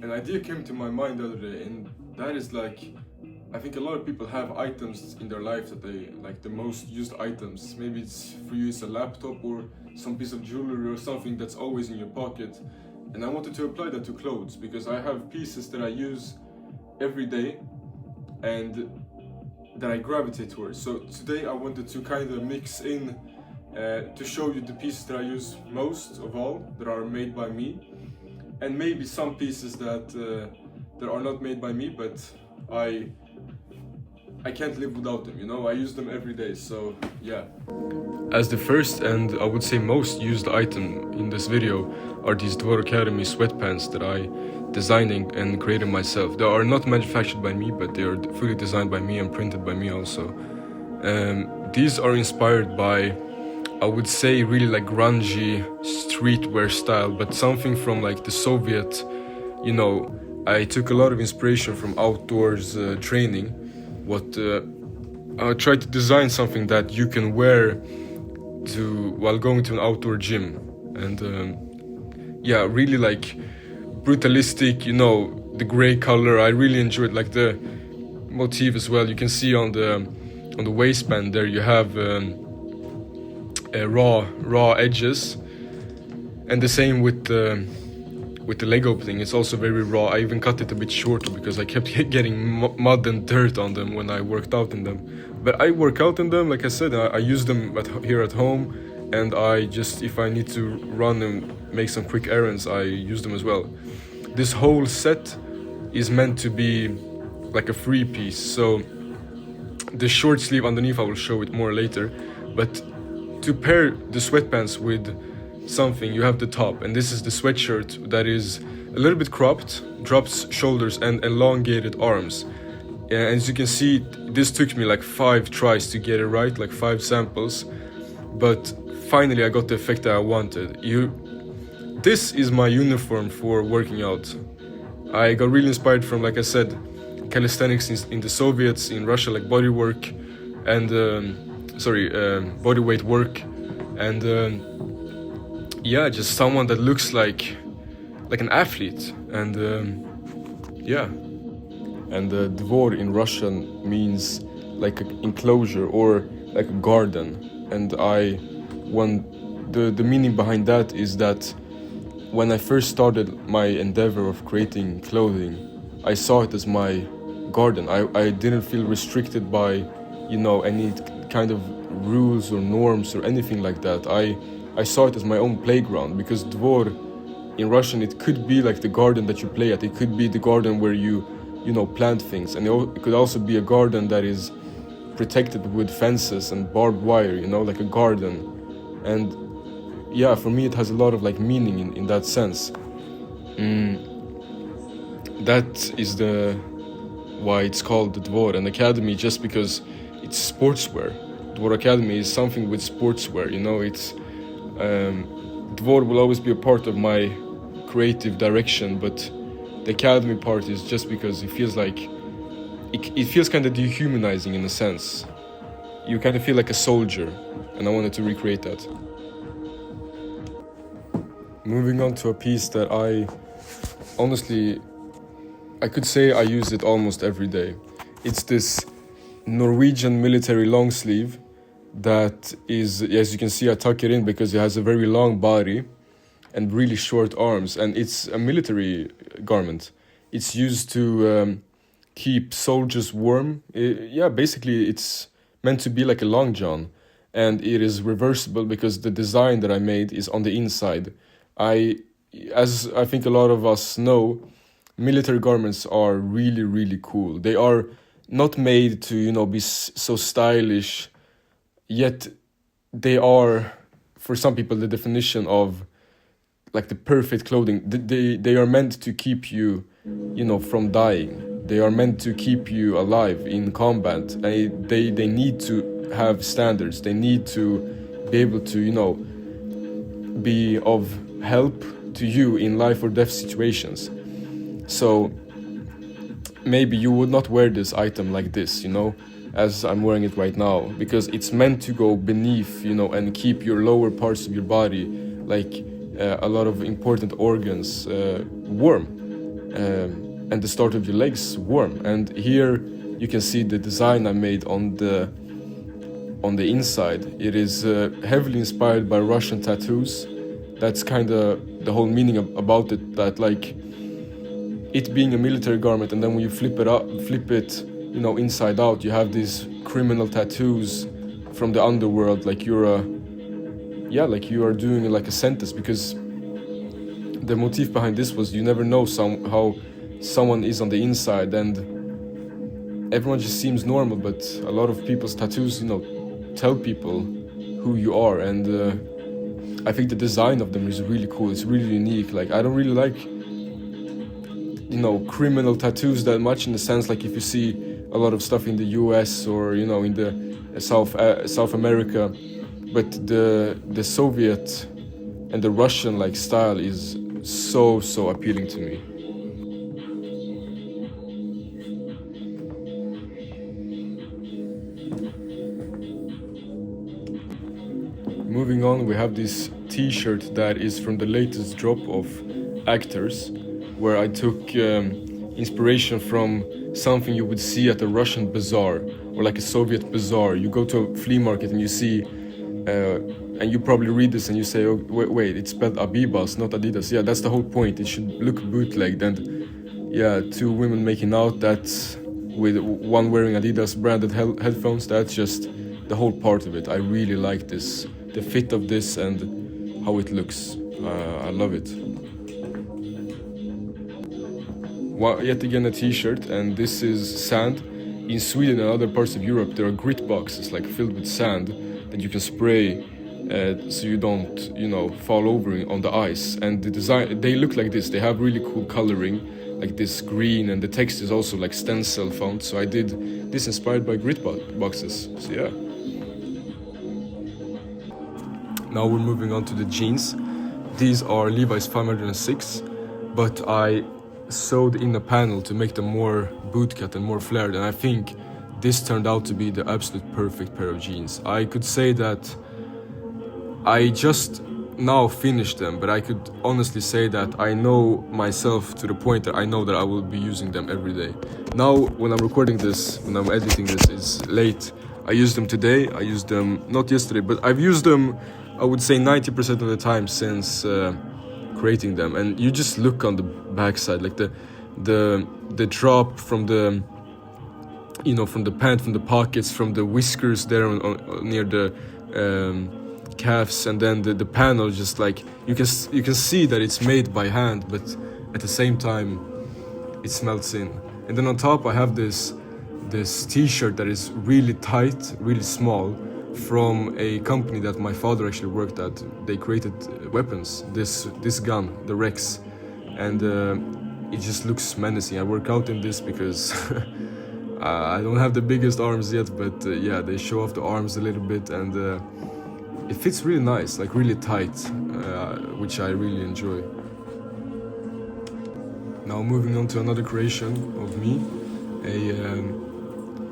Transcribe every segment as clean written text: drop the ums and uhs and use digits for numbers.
an idea came to my mind the other day, and that is like, I think a lot of people have items in their life that they like, the most used items. Maybe it's for you it's a laptop or some piece of jewelry or something that's always in your pocket. And I wanted to apply that to clothes because I have pieces that I use every day and that I gravitate towards. So today I wanted to kind of mix in to show you the pieces that I use most of all, that are made by me, and maybe some pieces that are not made by me, but I can't live without them, you know, I use them every day, so yeah. As the first and I would say most used item in this video are these Dwar Academy sweatpants that I designing and created myself. They are not manufactured by me, but they are fully designed by me and printed by me also. These are inspired by, I would say, really like grungy streetwear style, but something from like the Soviet, you know, I took a lot of inspiration from outdoors training. I tried to design something that you can wear while going to an outdoor gym, and yeah, really like brutalistic, you know, the gray color. I really enjoyed like the motif as well. You can see on the waistband there you have raw edges, and the same with the leg opening. It's also very raw. I even cut it a bit shorter because I kept getting mud and dirt on them when I worked out in them. But I work out in them, like I said, I use them here at home, and I just, if I need to run and make some quick errands, I use them as well. This whole set is meant to be like a free piece, so the short sleeve underneath, I will show it more later, but to pair the sweatpants with something, you have the top, and this is the sweatshirt that is a little bit cropped, drops shoulders and elongated arms. And as you can see, this took me like 5 tries to get it right, like 5 samples, but finally I got the effect that I wanted. This is my uniform for working out. I got really inspired from, like I said, calisthenics in the Soviets, in Russia, like body work and body weight work, and yeah, just someone that looks like an athlete, and yeah. And Dvor in Russian means like an enclosure or like a garden, and the meaning behind that is that when I first started my endeavor of creating clothing, I saw it as my garden. I didn't feel restricted by, you know, any kind of rules or norms or anything like that. I saw it as my own playground, because Dvor in Russian, it could be like the garden that you play at. It could be the garden where you know, plant things, and it could also be a garden that is protected with fences and barbed wire, you know, like a garden. And yeah, for me it has a lot of like meaning in that sense. That is why it's called the Dwar, an academy, just because it's sportswear. Dwar Academy is something with sportswear, you know. It's Dvor will always be a part of my creative direction, but the academy part is just because it feels like it feels kind of dehumanizing in a sense. You kind of feel like a soldier, and I wanted to recreate that. Moving on to a piece that I could say I use it almost every day. It's this Norwegian military long sleeve that is, as you can see, I tuck it in because it has a very long body and really short arms, and it's a military garment. It's used to keep soldiers warm. Basically it's meant to be like a long john, and it is reversible because the design that I made is on the inside. As I think a lot of us know, military garments are really, really cool. They are not made to, you know, be so stylish, yet they are, for some people, the definition of like the perfect clothing. They are meant to keep you, you know, from dying. They are meant to keep you alive in combat. They need to have standards. They need to be able to, you know, be of help to you in life or death situations. So maybe you would not wear this item like this, you know, as I'm wearing it right now, because it's meant to go beneath, you know, and keep your lower parts of your body, like a lot of important organs, warm. and the start of your legs warm. And here you can see the design I made on the inside. It is heavily inspired by Russian tattoos. That's kind of the whole meaning about it, that like it being a military garment, and then when you flip it, you know, inside out, you have these criminal tattoos from the underworld, like you are doing like a sentence, because the motif behind this was you never know how someone is on the inside, and everyone just seems normal, but a lot of people's tattoos, you know, tell people who you are. And I think the design of them is really cool. It's really unique. Like, I don't really like, you know, criminal tattoos that much, in the sense like if you see a lot of stuff in the US or, you know, in the South America, but the Soviet and the Russian like style is so appealing to me. Moving on, we have this t-shirt that is from the latest drop of Actors, where I took inspiration from something you would see at a Russian bazaar or like a Soviet bazaar. You go to a flea market and you see, and you probably read this and you say, oh, wait, it's spelled Abibas, not Adidas. Yeah, that's the whole point. It should look bootlegged. And yeah, two women making out, that's with one wearing Adidas branded headphones. That's just the whole part of it. I really like this, the fit of this and how it looks. I love it. Yet again a t-shirt, and this is sand. In Sweden and other parts of Europe there are grit boxes like filled with sand that you can spray so you don't, you know, fall over on the ice. And the design, they look like this. They have really cool coloring, like this green, and the text is also like stencil font. So I did this inspired by grit boxes. So yeah. Now we're moving on to the jeans. These are Levi's 506, but I sewed in a panel to make them more bootcut and more flared, and I think this turned out to be the absolute perfect pair of jeans. I could say that I just now finished them, but I could honestly say that I know myself to the point that I know that I will be using them every day. Now when I'm recording this, when I'm editing this, it's late. I used them today, I used them not yesterday, but I've used them, I would say 90% of the time since creating them. And you just look on the backside, like the drop from the, you know, from the pant, from the pockets, from the whiskers there near the calves, and then the panel, just like you can see that it's made by hand, but at the same time it smelts in. And then on top I have this t-shirt that is really tight, really small, from a company that my father actually worked at. They created weapons, this gun, the Rex, and it just looks menacing. I work out in this because I don't have the biggest arms yet, but yeah, they show off the arms a little bit, and it fits really nice, like really tight, which I really enjoy. Now moving on to another creation of me, a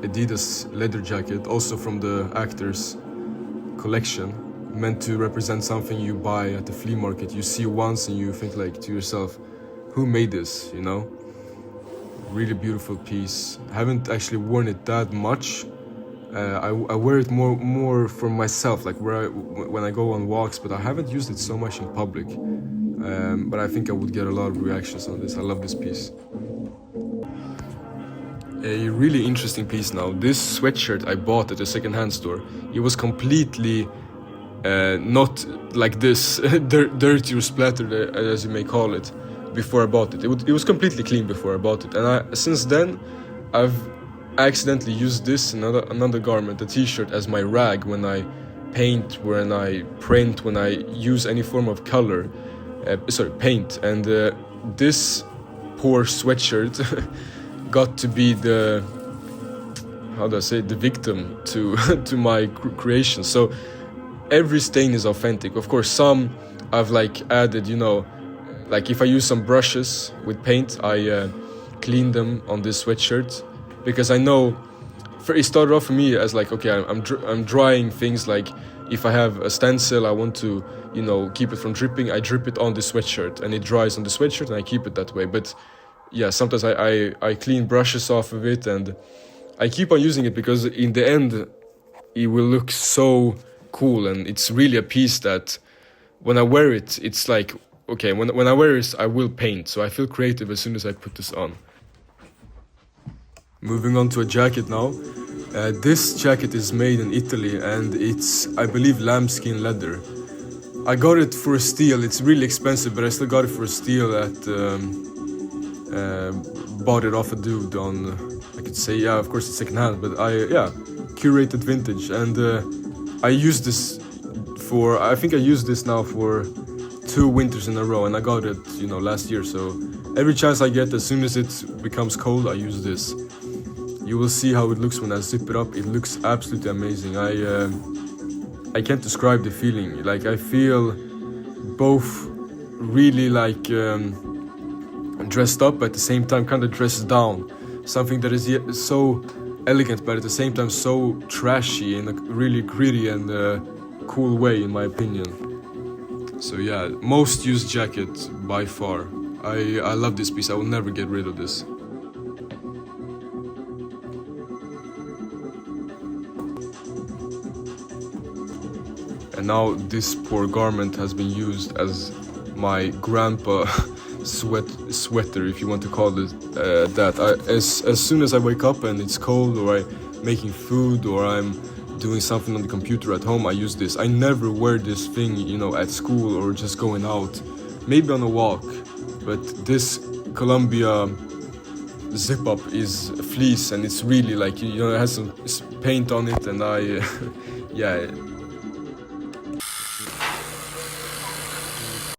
Adidas leather jacket, also from the Actors collection, meant to represent something you buy at the flea market. You see once and you think like to yourself, who made this, you know? Really beautiful piece. I haven't actually worn it that much. I wear it more for myself, like when I go on walks, but I haven't used it so much in public. But I think I would get a lot of reactions on this. I love this piece. A really interesting piece now. This sweatshirt I bought at a second-hand store. It was completely not like this, dirty or splattered, as you may call it, before I bought it. It was completely clean before I bought it. And since then, I've accidentally used this, another garment, a t-shirt, as my rag when I paint, when I print, when I use any form of color, paint. And this poor sweatshirt got to be the, how do I say, the victim to to my creation. So every stain is authentic. Of course, some I've like added, you know, like if I use some brushes with paint, I clean them on this sweatshirt, because I know it started off for me as like, okay, I'm drying things, like if I have a stencil, I want to, you know, keep it from dripping, I drip it on the sweatshirt and it dries on the sweatshirt and I keep it that way. But yeah, sometimes I clean brushes off of it, and I keep on using it because in the end it will look so cool, and it's really a piece that when I wear it, it's like, okay, when I wear this, I will paint, so I feel creative as soon as I put this on. Moving on to a jacket now. This jacket is made in Italy, and it's, I believe, lambskin leather. I got it for a steal. It's really expensive, but I still got it for a steal at bought it off a dude on, I could say, yeah, of course it's secondhand, but curated vintage, and I used this for, I think I used this now for 2 winters in a row, and I got it, you know, last year, so every chance I get, as soon as it becomes cold, I use this. You will see how it looks when I zip it up. It looks absolutely amazing. I can't describe the feeling. Like, I feel both really like dressed up, but at the same time kind of dressed down. Something that is so elegant, but at the same time so trashy in a really gritty and cool way, in my opinion. So yeah, most used jacket by far. I love this piece. I will never get rid of this. And now this poor garment has been used as my grandpa sweater, if you want to call it that. As soon as I wake up and it's cold, or I'm making food, or I'm doing something on the computer at home, I use this. I never wear this thing, you know, at school or just going out, maybe on a walk. But this Columbia zip up is fleece, and it's really like, you know, it has some paint on it, and yeah,